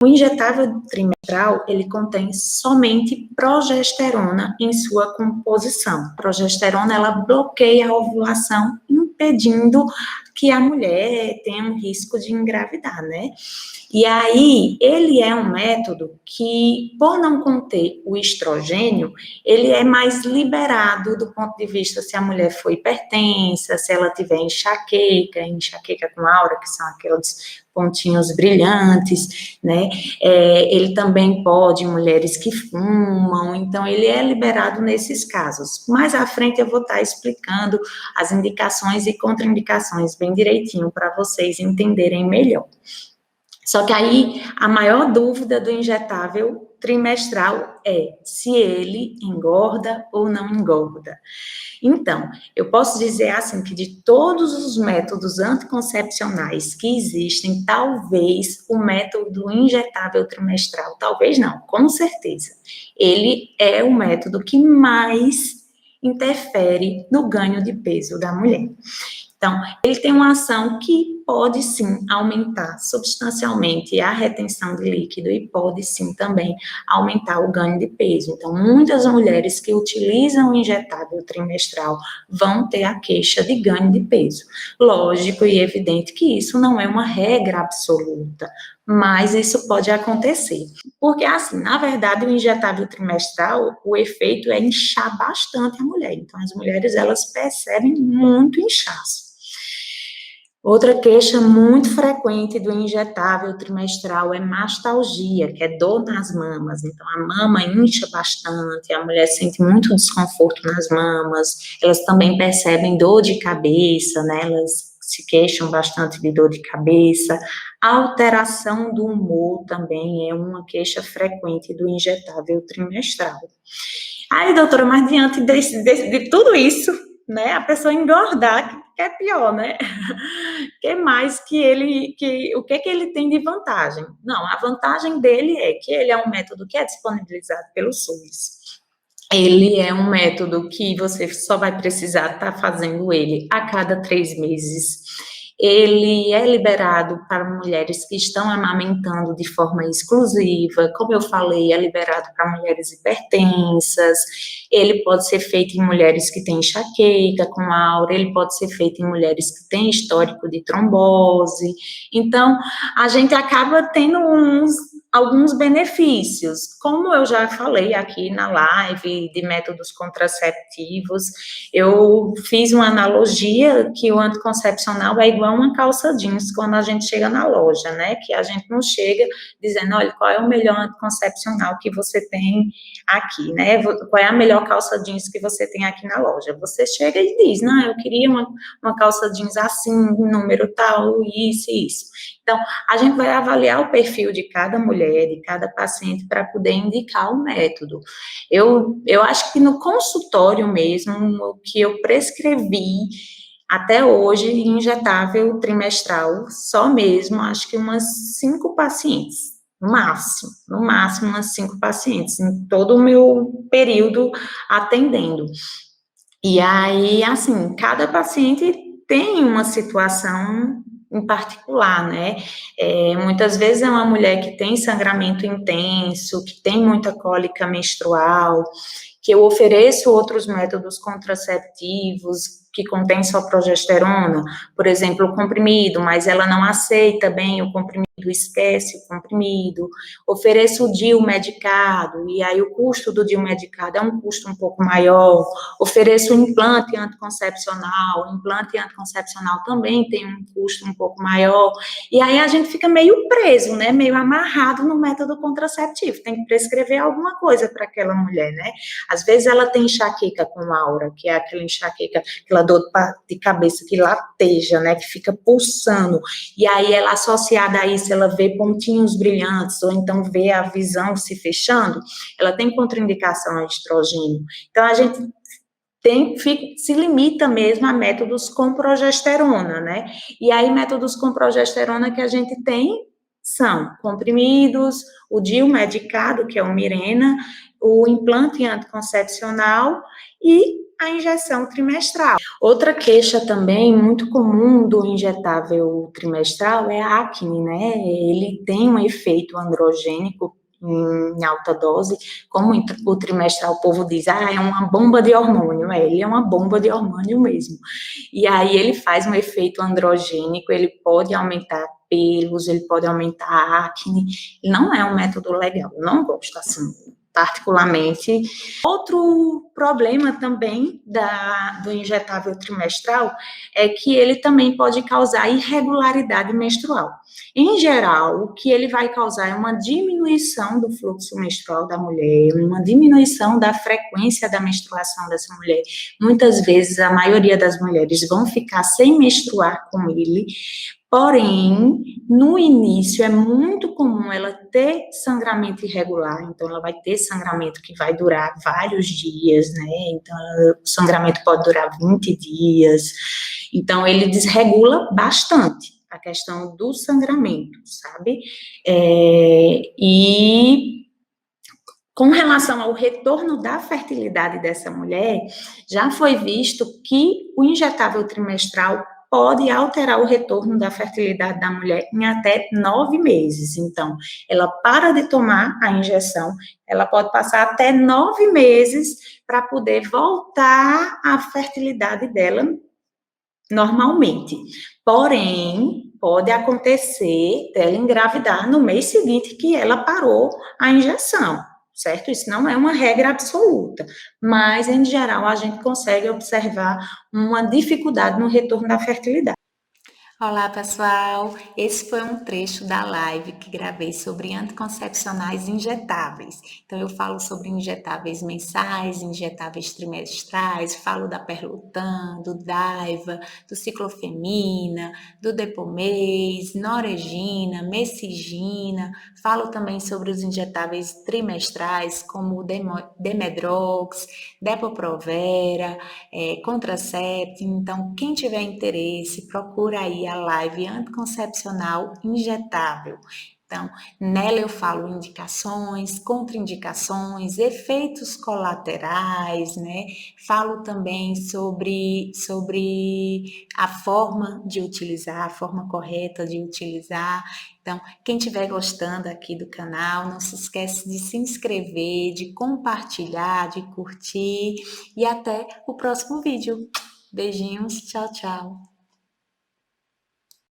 O injetável trimestral, ele contém somente progesterona em sua composição. Progesterona, ela bloqueia a ovulação, impedindo que a mulher tenha um risco de engravidar, né? E aí, ele é um método que, por não conter o estrogênio, ele é mais liberado do ponto de vista se a mulher for hipertensa, se ela tiver enxaqueca com aura, que são aqueles pontinhos brilhantes, né? Ele também pode em mulheres que fumam, então ele é liberado nesses casos. Mais à frente eu vou estar explicando as indicações e contraindicações bem direitinho para vocês entenderem melhor. Só que aí, a maior dúvida do injetável trimestral é se ele engorda ou não engorda. Então, eu posso dizer assim que de todos os métodos anticoncepcionais que existem, talvez o método injetável trimestral, talvez não, com certeza, ele é o método que mais interfere no ganho de peso da mulher. Então, ele tem uma ação que pode sim aumentar substancialmente a retenção de líquido e pode sim também aumentar o ganho de peso. Então, muitas mulheres que utilizam o injetável trimestral vão ter a queixa de ganho de peso. Lógico e evidente que isso não é uma regra absoluta, mas isso pode acontecer. Porque, assim, na verdade, o injetável trimestral, o efeito é inchar bastante a mulher. Então, as mulheres, elas percebem muito inchaço. Outra queixa muito frequente do injetável trimestral é mastalgia, que é dor nas mamas. Então, a mama incha bastante, a mulher sente muito desconforto nas mamas, elas também percebem dor de cabeça, né? Elas se queixam bastante de dor de cabeça. A alteração do humor também é uma queixa frequente do injetável trimestral. Aí, doutora, mas diante de tudo isso, né, a pessoa engordar, que é pior, né? Que mais o que ele tem de vantagem? Não, a vantagem dele é que ele é um método que é disponibilizado pelo SUS. Ele é um método que você só vai precisar estar fazendo ele a cada 3 meses. Ele é liberado para mulheres que estão amamentando de forma exclusiva, como eu falei, é liberado para mulheres hipertensas, ele pode ser feito em mulheres que têm enxaqueca com aura, ele pode ser feito em mulheres que têm histórico de trombose, então a gente acaba tendo alguns benefícios, como eu já falei aqui na live de métodos contraceptivos, eu fiz uma analogia que o anticoncepcional é igual uma calça jeans quando a gente chega na loja, né, que a gente não chega dizendo, olha, qual é o melhor anticoncepcional que você tem aqui, né, qual é a melhor calça jeans que você tem aqui na loja, você chega e diz, não, eu queria uma calça jeans assim, número tal, isso e isso. Então, a gente vai avaliar o perfil de cada mulher, de cada paciente, para poder indicar o método. Eu acho que no consultório mesmo, o que eu prescrevi até hoje, injetável trimestral, só mesmo, acho que umas 5 pacientes, no máximo umas 5 pacientes, em todo o meu período atendendo. E aí, assim, cada paciente tem uma situação em particular, né? Muitas vezes é uma mulher que tem sangramento intenso, que tem muita cólica menstrual, que eu ofereço outros métodos contraceptivos que contêm só progesterona, por exemplo, o comprimido, mas ela não aceita bem o comprimido, esquece o comprimido, ofereço o DIU medicado, e aí o custo do DIU medicado é um custo um pouco maior, ofereço o implante anticoncepcional, o implante anticoncepcional também tem um custo um pouco maior, e aí a gente fica meio preso, né, meio amarrado no método contraceptivo, tem que prescrever alguma coisa para aquela mulher, né, às vezes ela tem enxaqueca com aura, que é aquela enxaqueca, aquela dor de cabeça que lateja, né, que fica pulsando, e aí ela associada a isso, ela vê pontinhos brilhantes, ou então vê a visão se fechando, ela tem contraindicação a estrogênio. Então, a gente se limita mesmo a métodos com progesterona, né? E aí, métodos com progesterona que a gente tem são comprimidos, o DIU medicado, que é o Mirena, o implante anticoncepcional e a injeção trimestral. Outra queixa também muito comum do injetável trimestral é a acne, né? Ele tem um efeito androgênico em alta dose, como o trimestral o povo diz, é uma bomba de hormônio, ele é uma bomba de hormônio mesmo. E aí ele faz um efeito androgênico, ele pode aumentar pelos, ele pode aumentar a acne, não é um método legal, não gosto assim, particularmente. Outro problema também do injetável trimestral é que ele também pode causar irregularidade menstrual. Em geral, o que ele vai causar é uma diminuição do fluxo menstrual da mulher, uma diminuição da frequência da menstruação dessa mulher. Muitas vezes, a maioria das mulheres vão ficar sem menstruar com ele, porém, no início é muito comum ela ter sangramento irregular, então ela vai ter sangramento que vai durar vários dias, né? Então, o sangramento pode durar 20 dias. Então, ele desregula bastante a questão do sangramento, sabe? E com relação ao retorno da fertilidade dessa mulher, já foi visto que o injetável trimestral pode alterar o retorno da fertilidade da mulher em até 9 meses. Então, ela para de tomar a injeção, ela pode passar até 9 meses para poder voltar à fertilidade dela normalmente. Porém, pode acontecer dela engravidar no mês seguinte que ela parou a injeção, certo? Isso não é uma regra absoluta, mas, em geral, a gente consegue observar uma dificuldade no retorno da fertilidade. Olá, pessoal! Esse foi um trecho da live que gravei sobre anticoncepcionais injetáveis. Então, eu falo sobre injetáveis mensais, injetáveis trimestrais, falo da Perlutan, do Daiva, do Ciclofemina, do Depomês, Noregina, Mesigina. Falo também sobre os injetáveis trimestrais, como o Demedrox, Depo-Provera, Contracept. Então, quem tiver interesse, procura aí a live anticoncepcional injetável. Então, nela eu falo indicações, contraindicações, efeitos colaterais, né? Falo também sobre a forma de utilizar, a forma correta de utilizar. Então, quem estiver gostando aqui do canal, não se esquece de se inscrever, de compartilhar, de curtir e até o próximo vídeo. Beijinhos, tchau, tchau.